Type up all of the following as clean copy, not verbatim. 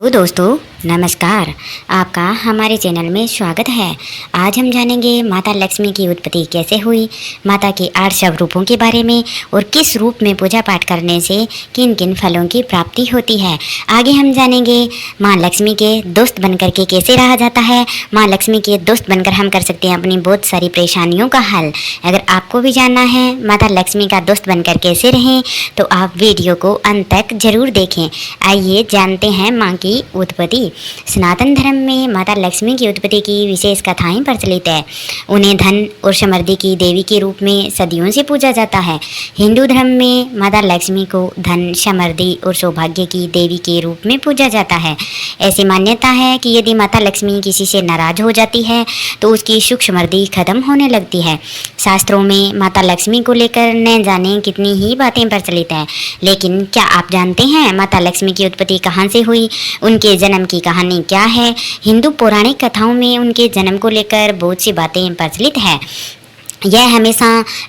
तो दोस्तों नमस्कार, आपका हमारे चैनल में स्वागत है। आज हम जानेंगे माता लक्ष्मी की उत्पत्ति कैसे हुई, माता के 8 स्वरूपों के बारे में और किस रूप में पूजा पाठ करने से किन किन फलों की प्राप्ति होती है। आगे हम जानेंगे माँ लक्ष्मी के दोस्त बनकर के कैसे रहा जाता है। माँ लक्ष्मी के दोस्त बनकर हम कर सकते हैं अपनी बहुत सारी परेशानियों का हल। अगर आपको भी जानना है माता लक्ष्मी का दोस्त बनकर कैसे रहें तो आप वीडियो को अंत तक जरूर देखें। आइए जानते हैं माँ की उत्पत्ति। सनातन धर्म में माता लक्ष्मी की उत्पत्ति की विशेष कथाएं प्रचलित है। उन्हें धन और समृद्धि की देवी के रूप में सदियों से पूजा जाता है। हिंदू धर्म में माता लक्ष्मी को धन, समृद्धि और सौभाग्य की देवी के रूप में पूजा जाता है। ऐसी मान्यता है कि यदि माता लक्ष्मी किसी से नाराज हो जाती है तो उसकी सुख समृद्धि खत्म होने लगती है। शास्त्रों में माता लक्ष्मी को लेकर न जाने कितनी ही बातें प्रचलित है, लेकिन क्या आप जानते हैं माता लक्ष्मी की उत्पत्ति कहाँ से हुई, उनके जन्म की कहानी क्या है। हिंदू पौराणिक कथाओं में उनके जन्म को लेकर बहुत सी बातें प्रचलित है। यह हमेशा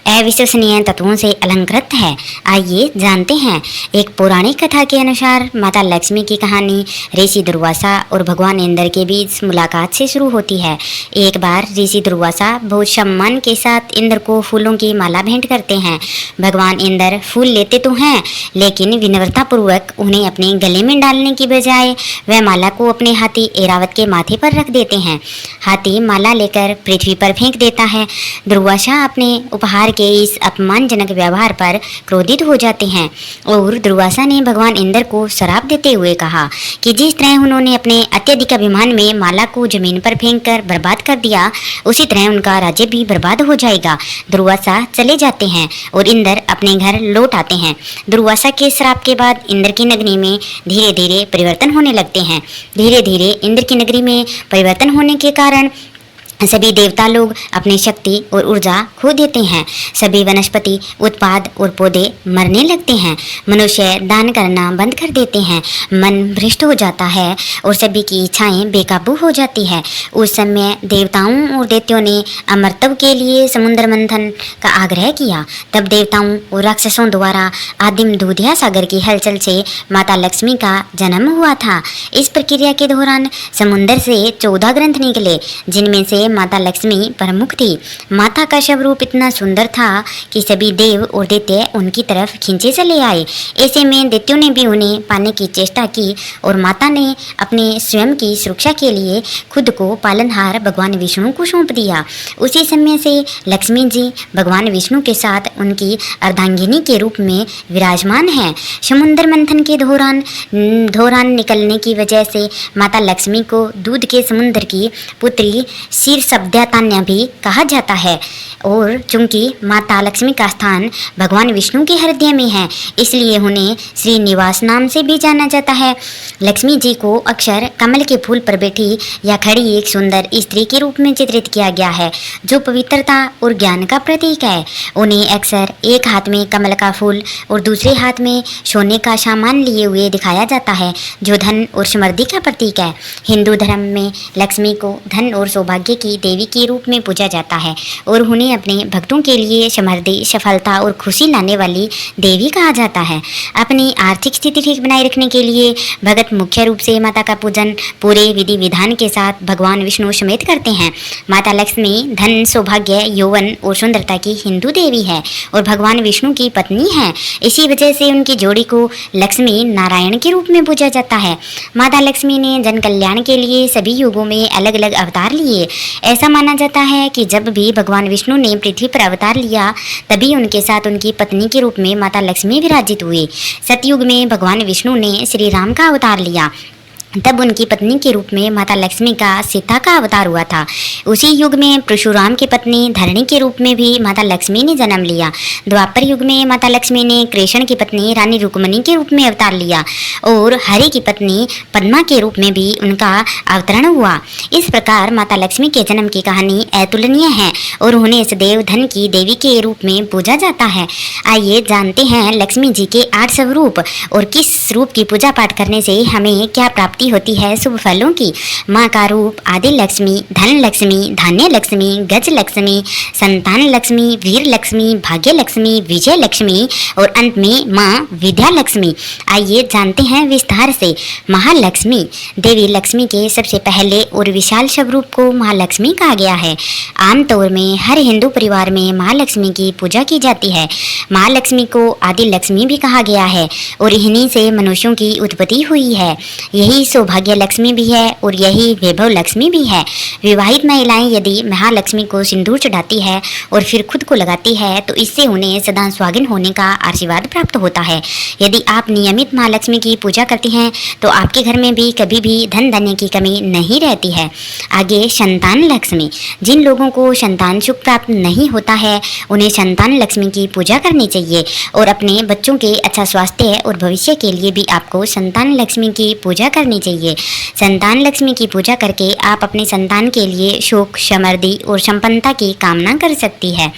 अविश्वसनीय तत्वों से अलंकृत है। आइए जानते हैं। एक पौराणिक कथा के अनुसार माता लक्ष्मी की कहानी ऋषि दुर्वासा और भगवान इंद्र के बीच मुलाकात से शुरू होती है। एक बार ऋषि दुर्वासा बहुत सम्मान के साथ इंद्र को फूलों की माला भेंट करते हैं। भगवान इंद्र फूल लेते तो हैं, लेकिन विनम्रतापूर्वक उन्हें अपने गले में डालने की बजाय वह माला को अपने हाथी ऐरावत के माथे पर रख देते हैं। हाथी माला लेकर पृथ्वी पर फेंक देता है। दुर्वासा अपने उपहार के इस अपमानजनक व्यवहार पर क्रोधित हो जाते हैं और दुर्वासा ने भगवान इंद्र को श्राप देते हुए कहा कि जिस तरह उन्होंने अपने अत्यधिक अभिमान में माला को जमीन पर फेंककर बर्बाद कर दिया, उसी तरह उनका राज्य भी बर्बाद हो जाएगा। दुर्वासा चले जाते हैं और इंद्र अपने घर लौट आते हैं। दुर्वासा के श्राप के बाद इंद्र की नगरी में धीरे धीरे परिवर्तन होने लगते हैं। धीरे धीरे इंद्र की नगरी में परिवर्तन होने के कारण सभी देवता लोग अपनी शक्ति और ऊर्जा खो देते हैं। सभी वनस्पति, उत्पाद और पौधे मरने लगते हैं। मनुष्य दान करना बंद कर देते हैं। मन भ्रष्ट हो जाता है और सभी की इच्छाएं बेकाबू हो जाती है। उस समय देवताओं और दैत्यों ने अमरत्व के लिए समुद्र मंथन का आग्रह किया। तब देवताओं और राक्षसों द्वारा आदिम दूधिया सागर की हलचल से माता लक्ष्मी का जन्म हुआ था। इस प्रक्रिया के दौरान समुद्र से 14 ग्रंथ निकले, जिनमें से माता लक्ष्मी प्रमुख थी। माता का स्वरूप इतना सुंदर था कि सभी देव और दैत्य उनकी तरफ खींचे चले आए। ऐसे में दैत्यों ने भी उन्हें पाने की चेष्टा की और माता ने अपने स्वयं की सुरक्षा के लिए खुद को पालनहार भगवान विष्णु को सौंप दिया। उसी समय से लक्ष्मी जी भगवान विष्णु के साथ उनकी अर्धांगिनी के रूप में विराजमान है। समुद्र मंथन के दौरान निकलने की वजह से माता लक्ष्मी को दूध के समुद्र की पुत्री शीर्षब्दतान्या भी कहा जाता है। और चूंकि माता लक्ष्मी का स्थान भगवान विष्णु के हृदय में है, इसलिए उन्हें श्रीनिवास नाम से भी जाना जाता है। लक्ष्मी जी को अक्सर कमल के फूल पर बैठी या खड़ी एक सुंदर स्त्री के रूप में चित्रित किया गया है, जो पवित्रता और ज्ञान का प्रतीक है। उन्हें अक्सर एक हाथ में कमल का फूल और दूसरे हाथ में सोने का सामान लिए हुए दिखाया जाता है, जो धन और समृद्धि का प्रतीक है। हिंदू धर्म में लक्ष्मी को धन और सौभाग्य की देवी के रूप में पूजा जाता है और उन्हें अपने भक्तों के लिए समृद्धि, सफलता और खुशी लाने वाली देवी कहा जाता है। अपनी आर्थिक स्थिति ठीक बनाए रखने के लिए भगत मुख्य रूप से माता का पूजन पूरे विधि विधान के साथ भगवान विष्णु समेत करते हैं। माता लक्ष्मी धन, सौभाग्य, यौवन और सुंदरता की हिंदू देवी है और भगवान विष्णु की पत्नी है। इसी वजह से उनकी जोड़ी को लक्ष्मी नारायण के रूप में पूजा जाता है। माता लक्ष्मी ने जन कल्याण के लिए सभी युगों में अलग अलग अवतार लिए। ऐसा माना जाता है कि जब भी भगवान विष्णु ने पृथ्वी पर अवतार लिया, तभी उनके साथ उनकी पत्नी के रूप में माता लक्ष्मी विराजित हुई। सतयुग में भगवान विष्णु ने श्री राम का अवतार लिया, तब उनकी पत्नी के रूप में माता लक्ष्मी का सीता का अवतार हुआ था। उसी युग में परशुराम की पत्नी धरणी के रूप में भी माता लक्ष्मी ने जन्म लिया। द्वापर युग में माता लक्ष्मी ने कृष्ण की पत्नी रानी रुक्मिणी के रूप में अवतार लिया और हरि की पत्नी पद्मा के रूप में भी उनका अवतरण हुआ। इस प्रकार माता लक्ष्मी के जन्म की कहानी अतुलनीय है और उन्हें सदैव धन की देवी के रूप में पूजा जाता है। आइए जानते हैं लक्ष्मी जी के 8 स्वरूप और किस रूप की पूजा पाठ करने से हमें क्या प्राप्ति प्राप्ति होती है शुभ फलों की। माँ का रूप आदि लक्ष्मी, धन लक्ष्मी, धान्य लक्ष्मी, गज लक्ष्मी, संतान लक्ष्मी, वीर लक्ष्मी, भाग्य लक्ष्मी, विजय लक्ष्मी और अंत में माँ विद्या लक्ष्मी। आइए जानते हैं विस्तार से। महालक्ष्मी देवी लक्ष्मी के सबसे पहले और विशाल स्वरूप को महालक्ष्मी कहा गया है। आमतौर में हर हिंदू परिवार में महालक्ष्मी की पूजा की जाती है। महालक्ष्मी को आदि लक्ष्मी भी कहा गया है और इन्हीं से मनुष्यों की उत्पत्ति हुई है। यही सौभाग्य लक्ष्मी भी है और यही वैभव लक्ष्मी भी है। विवाहित महिलाएं यदि महालक्ष्मी को सिंदूर चढ़ाती है और फिर खुद को लगाती है तो इससे उन्हें सदा सुहागिन होने का आशीर्वाद प्राप्त होता है। यदि आप नियमित महालक्ष्मी की पूजा करती हैं तो आपके घर में भी कभी भी धन धान्य की कमी नहीं रहती है। आगे संतान लक्ष्मी। जिन लोगों को संतान सुख प्राप्त नहीं होता है उन्हें संतान लक्ष्मी की पूजा करनी चाहिए और अपने बच्चों के अच्छा स्वास्थ्य और भविष्य के लिए भी आपको संतान लक्ष्मी की पूजा करनी चाहिए। संतान लक्ष्मी की पूजा करके आप अपने संतान के लिए सुख, समृद्धि और संपन्नता की कामना कर सकती है।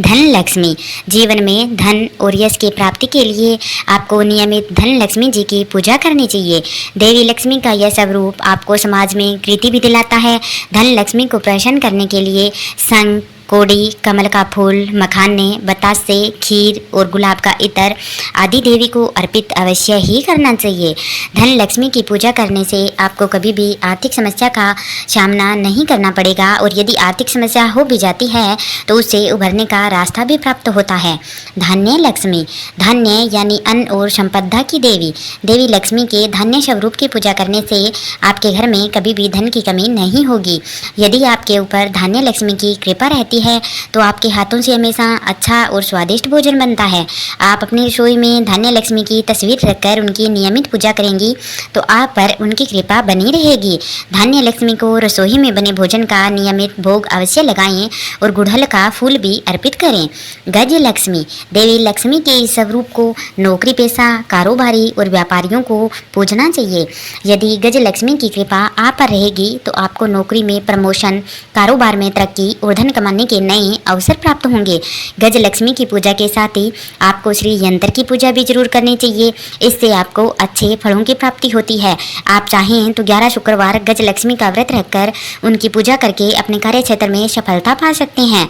धन लक्ष्मी। जीवन में धन और यश की प्राप्ति के लिए आपको नियमित धन लक्ष्मी जी की पूजा करनी चाहिए। देवी लक्ष्मी का यह स्वरूप आपको समाज में कीर्ति भी दिलाता है। धन लक्ष्मी को प्रसन्न करने के लिए शंख, कोड़ी, कमल का फूल, मखाने, बतासे, खीर और गुलाब का इत्र आदि देवी को अर्पित अवश्य ही करना चाहिए। धन लक्ष्मी की पूजा करने से आपको कभी भी आर्थिक समस्या का सामना नहीं करना पड़ेगा और यदि आर्थिक समस्या हो भी जाती है तो उससे उभरने का रास्ता भी प्राप्त होता है। धान्य लक्ष्मी। धान्य यानी अन्न और संपदा की देवी। देवी लक्ष्मी के धान्य स्वरूप की पूजा करने से आपके घर में कभी भी धन की कमी नहीं होगी। यदि आपके ऊपर धान्य लक्ष्मी की कृपा रहती है तो आपके हाथों से हमेशा अच्छा और स्वादिष्ट भोजन बनता है। आप अपनी रसोई में धान्य लक्ष्मी की तस्वीर रखकर उनकी नियमित पूजा करेंगी तो आप पर उनकी कृपा बनी रहेगी। धान्य लक्ष्मी को रसोई में बने भोजन का नियमित भोग अवश्य लगाएं और गुड़हल का फूल भी अर्पित करें। गज लक्ष्मी। देवी लक्ष्मी के इस स्वरूप को नौकरी पेशा, कारोबारी और व्यापारियों को पूजना चाहिए। यदि गज लक्ष्मी की कृपा आप पर रहेगी तो आपको नौकरी में प्रमोशन, कारोबार में तरक्की और धन कमाने के नए अवसर प्राप्त होंगे। गज लक्ष्मी की पूजा के साथ ही आपको श्री यंत्र की पूजा भी जरूर करनी चाहिए। इससे आपको अच्छे फलों की प्राप्ति होती है। आप चाहें तो 11 शुक्रवार गज लक्ष्मी का व्रत रखकर उनकी पूजा करके अपने कार्य क्षेत्र में सफलता पा सकते हैं।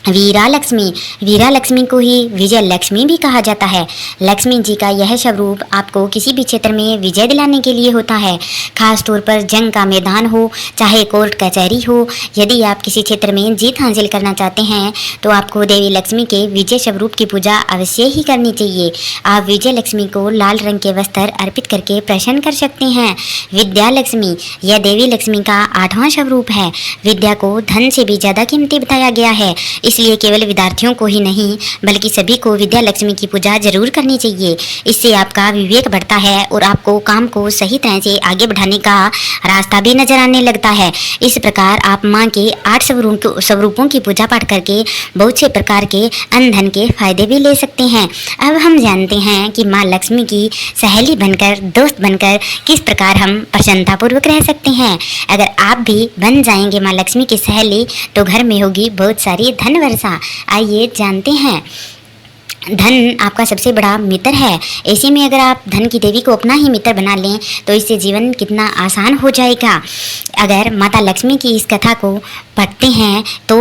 वीरा लक्ष्मी। वीरा लक्ष्मी को ही विजय लक्ष्मी भी कहा जाता है। लक्ष्मी जी का यह स्वरूप आपको किसी भी क्षेत्र में विजय दिलाने के लिए होता है। खास तौर पर जंग का मैदान हो, चाहे कोर्ट कचहरी हो, यदि आप किसी क्षेत्र में जीत हासिल करना चाहते हैं तो आपको देवी लक्ष्मी के विजय स्वरूप की पूजा अवश्य ही करनी चाहिए। आप विजय लक्ष्मी को लाल रंग के वस्त्र अर्पित करके प्रसन्न कर सकते हैं। विद्या लक्ष्मी। यह देवी लक्ष्मी का 8वां स्वरूप है। विद्या को धन से भी ज्यादा कीमती बताया गया है, इसलिए केवल विद्यार्थियों को ही नहीं बल्कि सभी को विद्या लक्ष्मी की पूजा जरूर करनी चाहिए। इससे आपका विवेक बढ़ता है और आपको काम को सही तरह से आगे बढ़ाने का रास्ता भी नजर आने लगता है। इस प्रकार आप माँ के 8 स्वरूपों की पूजा पाठ करके बहुत से प्रकार के अन्न धन के फायदे भी ले सकते हैं। अब हम जानते हैं कि माँ लक्ष्मी की सहेली बनकर, दोस्त बनकर किस प्रकार हम प्रसन्नतापूर्वक रह सकते हैं। अगर आप भी बन जाएंगे माँ लक्ष्मी की सहेली तो घर में होगी बहुत सारी धन वर्षा। आइए जानते हैं। धन आपका सबसे बड़ा मित्र है। ऐसे में अगर आप धन की देवी को अपना ही मित्र बना लें तो इससे जीवन कितना आसान हो जाएगा। अगर माता लक्ष्मी की इस कथा को पढ़ते हैं तो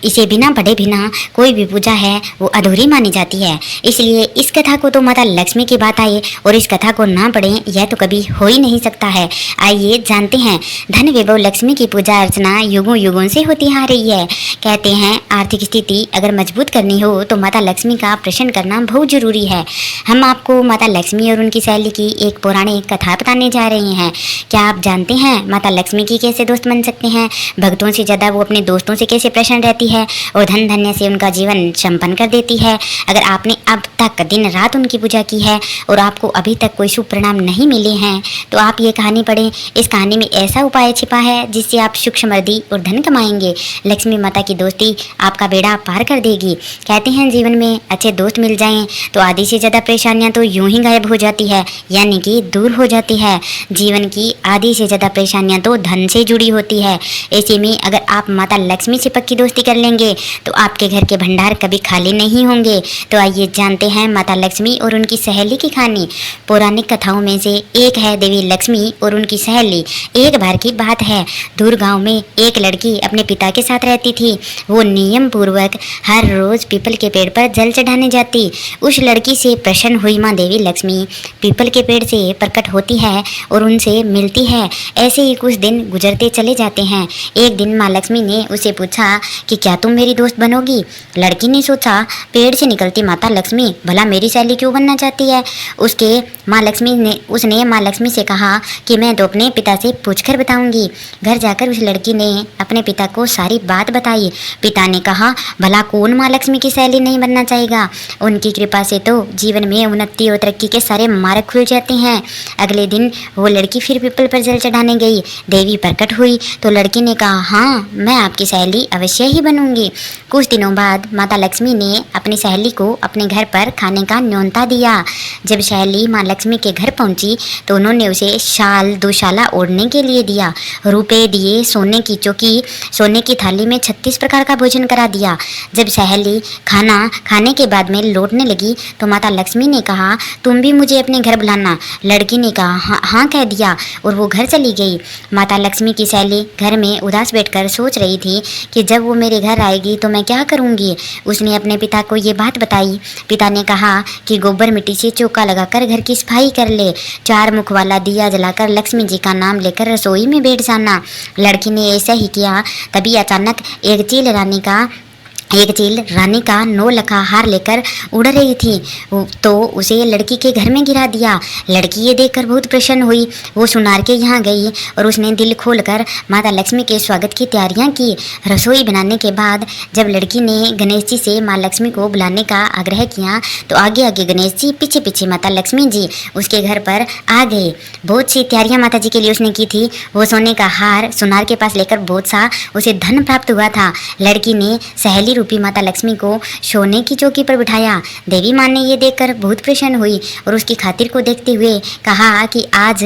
इसे बिना पढ़े बिना कोई भी पूजा है वो अधूरी मानी जाती है। इसलिए इस कथा को तो माता लक्ष्मी की बात आए और इस कथा को ना पढ़ें यह तो कभी हो ही नहीं सकता है। आइए जानते हैं। धन वैभव लक्ष्मी की पूजा अर्चना युगों युगों से होती आ रही है। कहते हैं आर्थिक स्थिति अगर मजबूत करनी हो तो माता लक्ष्मी का प्रसन्न करना बहुत जरूरी है। हम आपको माता लक्ष्मी और उनकी सहेली की एक पौराणिक कथा बताने जा रहे हैं। क्या आप जानते हैं माता लक्ष्मी की कैसे दोस्त बन सकते हैं? भक्तों से ज्यादा वो अपने दोस्तों से कैसे प्रसन्न रहती है और धन धान्य से उनका जीवन संपन्न कर देती है। अगर आपने अब तक दिन रात उनकी पूजा की है और आपको अभी तक कोई शुभ परिणाम नहीं मिले हैं तो आप ये कहानी पढ़ें। इस कहानी में ऐसा उपाय छिपा है जिससे आप सुख, समृद्धि और धन कमाएंगे। लक्ष्मी माता की दोस्ती आपका बेड़ा पार कर देगी। कहते हैं जीवन में अच्छे दोस्त मिल जाएं तो आधी से ज़्यादा परेशानियां तो यूं ही गायब हो जाती है, यानी कि दूर हो जाती है। जीवन की आधी से ज़्यादा परेशानियां तो धन से जुड़ी होती है। ऐसे में अगर आप माता लक्ष्मी से पक्की दोस्ती कर लेंगे तो आपके घर के भंडार कभी खाली नहीं होंगे। तो आइए जानते हैं माता लक्ष्मी और उनकी सहेली की कहानी। पौराणिक कथाओं में से एक है देवी लक्ष्मी और उनकी सहेली। एक बार की बात है, दूर गांव में एक लड़की अपने पिता के साथ रहती थी। वो नियम पूर्वक हर रोज पीपल के पेड़ पर जल चढ़ाने जाती। उस लड़की से प्रसन्न हुई माँ देवी लक्ष्मी पीपल के पेड़ से प्रकट होती है और उनसे मिलती है। ऐसे ही कुछ दिन गुजरते चले जाते हैं। एक दिन माँ लक्ष्मी ने उसे पूछा कि क्या तुम मेरी दोस्त बनोगी? लड़की ने सोचा, पेड़ से निकलती माता लक्ष्मी भला मेरी सहेली क्यों बनना चाहती है? उसने माँ लक्ष्मी से कहा कि मैं तो अपने पिता से पूछकर बताऊंगी। घर जाकर उस लड़की ने अपने पिता को सारी बात बताई। पिता ने कहा, भला कौन माँ लक्ष्मी की सहेली नहीं बनना चाहेगा? उनकी कृपा से तो जीवन में उन्नति और तरक्की के सारे मार्ग खुल जाते हैं। अगले दिन वो लड़की फिर पीपल पर जल चढ़ाने गई। देवी प्रकट हुई तो लड़की ने कहा, हाँ मैं आपकी सहेली अवश्य ही बनूंगी। कुछ दिनों बाद माता लक्ष्मी ने अपनी सहेली को अपने घर पर खाने का न्योता दिया। जब सहेली माँ लक्ष्मी के घर पहुंची तो उन्होंने उसे शाल दुशाला ओढ़ने के लिए दिया, रुपए दिए, सोने की चौकी, सोने की थाली में 36 प्रकार का भोजन करा दिया। जब सहेली खाना खाने के बाद में लौटने लगी तो माता लक्ष्मी ने कहा, तुम भी मुझे अपने घर बुलाना। लड़की ने कहा, हाँ कह दिया और वो घर चली गई। माता लक्ष्मी की सहेली घर में उदास बैठकर सोच रही थी कि जब वो मेरे घर आएगी तो मैं क्या करूँगी। उसने अपने पिता को ये बात बताई। पिता ने कहा कि गोबर मिट्टी से चौका लगाकर घर की सफाई कर ले, 4 मुख वाला दिया जलाकर लक्ष्मी जी का नाम लेकर रसोई में बैठ जाना। लड़की ने ऐसा ही किया। तभी अचानक एक चील रानी का 9 लखा हार लेकर उड़ रही थी तो उसे लड़की के घर में गिरा दिया। लड़की ये देखकर बहुत प्रसन्न हुई। वो सुनार के यहाँ गई और उसने दिल खोलकर माता लक्ष्मी के स्वागत की तैयारियां की। रसोई बनाने के बाद जब लड़की ने गणेश जी से माँ लक्ष्मी को बुलाने का आग्रह किया तो आगे आगे गणेश जी, पीछे पीछे माता लक्ष्मी जी उसके घर पर आ गए। बहुत सी तैयारियां माता जी के लिए उसने की थी। वो सोने का हार सुनार के पास लेकर बहुत सा उसे धन प्राप्त हुआ था। लड़की ने सहेली रूपी माता लक्ष्मी को सोने की चौकी पर बिठाया। देवी माँ ने ये देखकर बहुत प्रसन्न हुई और उसकी खातिर को देखते हुए कहा कि आज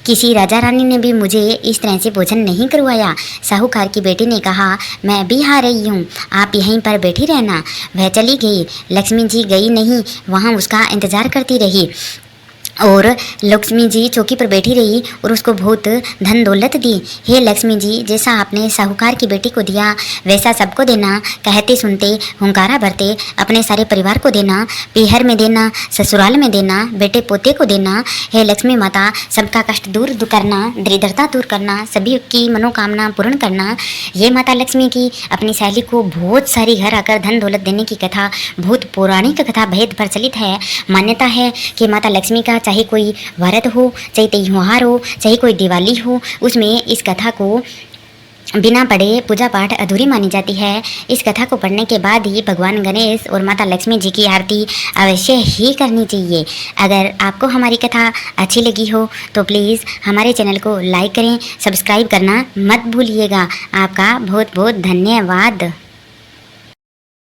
किसी राजा रानी ने भी मुझे इस तरह से भोजन नहीं करवाया। साहूकार की बेटी ने कहा, मैं भी आ रही हूँ, आप यहीं पर बैठी रहना। वह चली गई। लक्ष्मी जी गई नहीं, वहाँ उसका इंतजार करती रही और लक्ष्मी जी चौकी पर बैठी रही और उसको बहुत धन दौलत दी। हे लक्ष्मी जी, जैसा आपने साहूकार की बेटी को दिया वैसा सबको देना। कहते सुनते हुंकारा भरते अपने सारे परिवार को देना, पीहर में देना, ससुराल में देना, बेटे पोते को देना। हे लक्ष्मी माता, सबका कष्ट दूर करना, दरिद्रता दूर करना, सभी की मनोकामना पूर्ण करना। ये माता लक्ष्मी की अपनी सहेली को बहुत सारी घर आकर धन दौलत देने की कथा बहुत पौराणिक कथा भेद प्रचलित है। मान्यता है कि माता लक्ष्मी का चाहे कोई व्रत हो, चाहे त्योहार हो, चाहे कोई दिवाली हो, उसमें इस कथा को बिना पढ़े पूजा पाठ अधूरी मानी जाती है। इस कथा को पढ़ने के बाद ही भगवान गणेश और माता लक्ष्मी जी की आरती अवश्य ही करनी चाहिए। अगर आपको हमारी कथा अच्छी लगी हो तो प्लीज़ हमारे चैनल को लाइक करें, सब्सक्राइब करना मत भूलिएगा। आपका बहुत बहुत धन्यवाद।